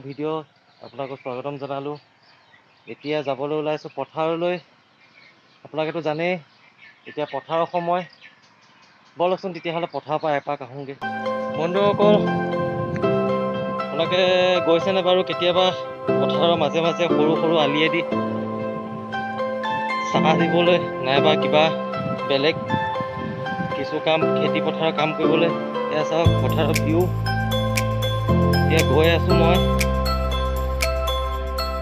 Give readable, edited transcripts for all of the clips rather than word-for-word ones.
Video' আপোনালোকক স্বাগতম জনালোঁ। এতিয়া যাবলৈ ওলাইছোঁ পথাৰলৈ। আপোনালোকেতো জানেই এতিয়া পথাৰৰ সময়। ব'লকচোন তেতিয়াহ'লে পথাৰৰ পৰা এপাক আহোঁগৈ। বন্ধুসকল, আপোনালোকে গৈছেনে বাৰু কেতিয়াবা পথাৰৰ মাজে মাজে সৰু সৰু আলিয়েদি চাহ দিবলৈ নাইবা কিবা বেলেগ কিছু কাম, খেতি পথাৰৰ কাম কৰিবলৈ? এয়া চাওক পথাৰৰ ভিউ। এতিয়া গৈ আছোঁ মই,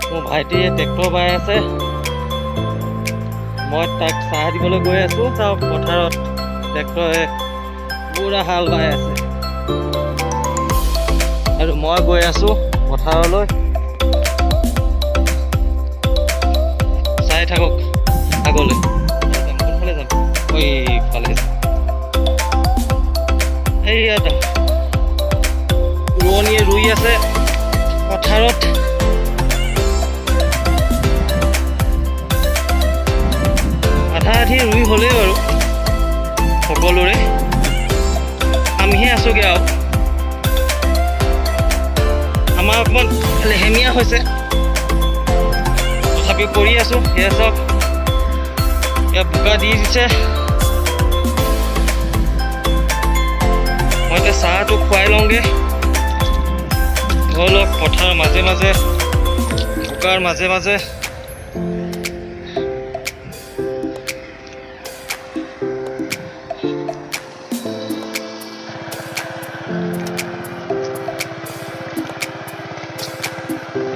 মোৰ ভাইটিয়ে ট্ৰেক্টৰ বাই আছে, মই তাক চাহ দিবলৈ গৈ আছোঁ। চাওক পথাৰত ট্ৰেক্টৰে পুৰা হাল বাই আছে আৰু মই গৈ আছোঁ পথাৰলৈ। চাই থাকক আগলৈ। কোনফালে যাম? এইফালে। এইয়া ৰোৱনীয়ে ৰুই আছে পথাৰত। আধা আধি ৰুই হ'লেই বাৰু সকলোৰে, আমিহে আছোঁগৈ আৰু। আমাৰ অকণমান লেহেমীয়া হৈছে, তথাপিও কৰি আছোঁ। সেয়া চাওক, এয়া বোকা দি দিছে। মই এতিয়া চাহটো খুৱাই লওঁগৈ। ধৰি লওক পথাৰৰ মাজে মাজে, বোকাৰ মাজে মাজে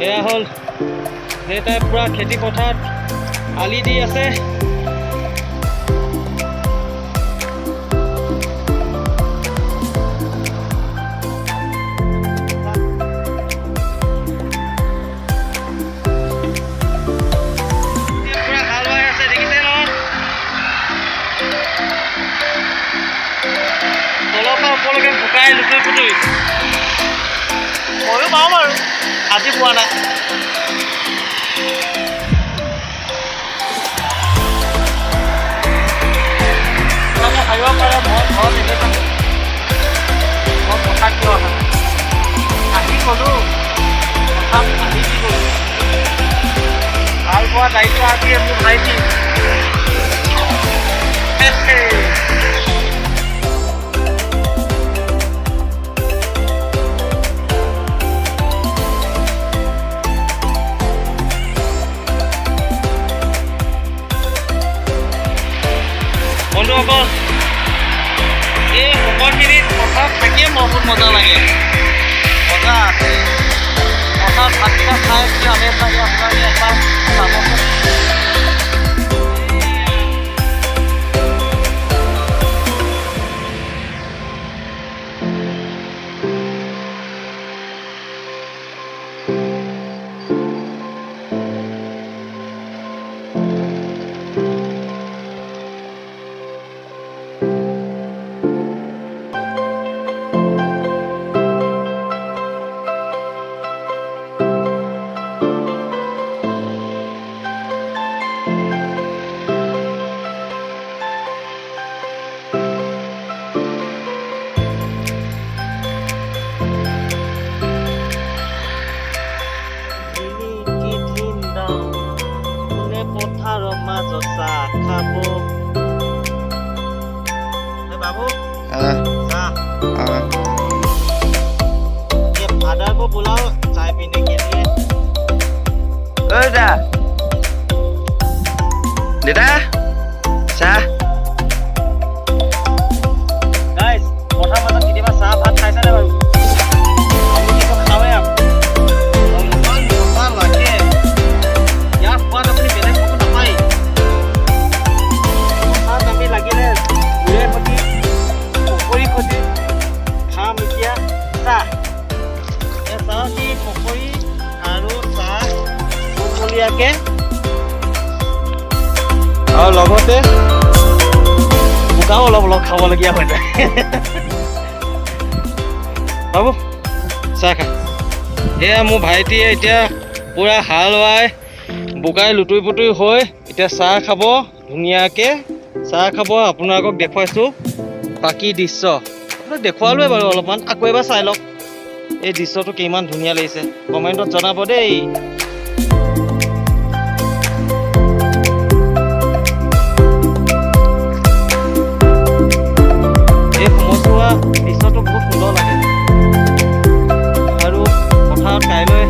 এয়া হ'ল দেউতাই পূৰা খেতি পথাৰত আলি দি আছে। পূৰা হাল বাই আছে, দেখিছে নহয়? তলৰ পৰা ওপৰলৈকে বোকাই লুটুৰি পুটুৰি। ময়ো পাওঁ বাৰু, আজি পোৱা নাই। ভাবিব পাৰে মই ঘৰত এনেই থাকোঁ, মই পথাৰত কিয় আহা? আহি গ'লোঁ, পথাৰত আহি দি গ'লোঁ। ভাল পোৱা দায়িত্ব আজি মোৰ ভাইটি। বন্ধুসকল, এই সময়খিনিত পথাৰত থাকিয়ে বহুত মজা লাগে। মজা আছে পথাৰত ভাতকেইটা খাই কি আমেজ লাগে আপোনালোকে এবাৰ চাবচোন। পথাৰৰ মাজত চাহ খাব। বাবু চাহ ये फादर को बुलाओ चाय पीने के लिए। देदा चाह। गाइस পথাৰ মাজত কেতিয়াবা চাহ ভাত খাইছানে বাৰু? আমি কিন্তু খাওঁৱে আৰু ইমান মজা লাগে। ইয়াৰ সোৱাদ আপুনি বেলেগ ক'তো নাপায়। চাহ আমি লাগিলে গুড়ে সৈতে পকৰি সৈতে খাম এতিয়া চাহ। এই চাহ কি পকৰি আৰু চাহ কুমলীয়াকৈ আৰু লগতে বোকাও অলপ অলপ খাবলগীয়া হৈ যায়। বাবু চাহ খা। এয়া মোৰ ভাইটিয়ে এতিয়া পূৰা হাল বাই বোকাই লুটুৰি পুটুৰি হৈ এতিয়া চাহ খাব ধুনীয়াকৈ। চাহ খাব, আপোনালোকক দেখুৱাইছোঁ বাকী দৃশ্য। আপোনাক দেখুৱালোৱে বাৰু অলপমান, আকৌ এবাৰ চাই লওক। এই দৃশ্যটো কিমান ধুনীয়া লাগিছে কমেণ্টত জনাব দেই। এই সময়ছোৱা দৃশ্যটো বহুত সুন্দৰ লাগে আৰু পথাৰত কাইলৈ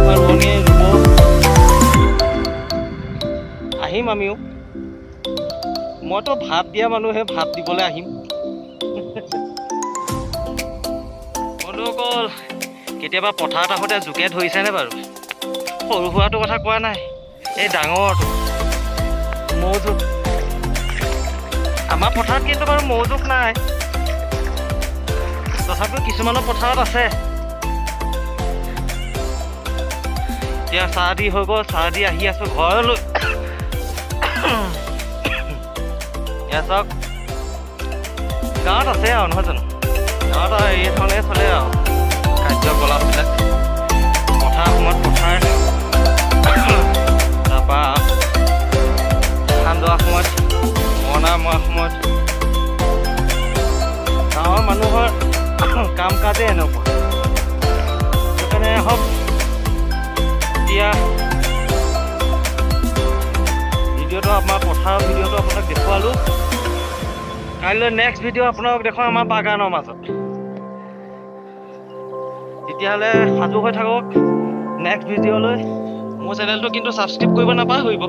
পৰা ৰোৱনীয়ে ৰুব আহিম আমিও। মইতো ভাত দিয়া মানুহে ভাত দিবলৈ আহিম। বন্ধুসকল কেতিয়াবা পথাৰত আহোঁতে জোকে ধৰিছেনে বাৰু? সৰু সুৰাটো কথা কোৱা নাই, এই ডাঙৰটো মৌ জোক। আমাৰ পথাৰত কিন্তু বাৰু মৌ জোক নাই, তথাপিও কিছুমানৰ পথাৰত আছে। এতিয়া চাহ দি হৈ গ'ল, চাহ দি আহি আছোঁ ঘৰলৈ। এয়া চাওক গাঁৱত আছে আৰু নহয় জানো, গাঁৱত আৰু এইখনে চলে আৰু কাৰ্যকলাপবিলাক। পথাৰ সময়ত পথাৰ, তাৰপৰা ধান দোৱাৰ সময়ত, মৰণা মৰাৰ সময়ত গাঁৱৰ মানুহৰ কাম কাজে এনেকুৱা। সেইকাৰণে হওক এতিয়া ভিডিঅ'টো আমাৰ পথাৰৰ ভিডিঅ'টো আপোনাক দেখুৱালোঁ। কাইলৈ নেক্সট ভিডিঅ' আপোনালোক দেখুৱাম আমাৰ বাগানৰ মাজত। তেতিয়াহ'লে সাজু হৈ থাকক নেক্সট ভিডিঅ'লৈ। মোৰ চেনেলটো কিন্তু ছাবস্ক্ৰাইব কৰিব নাপাহৰিব,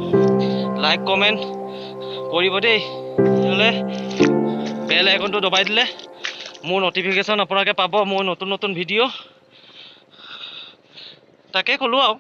লাইক কমেণ্ট কৰিব দেই। তেতিয়াহ'লে বেল আইকনটো দবাই দিলে মোৰ নটিফিকেশ্যন আপোনালোকে পাব, মোৰ নতুন নতুন ভিডিঅ'। তাকে ক'লোঁ আৰু।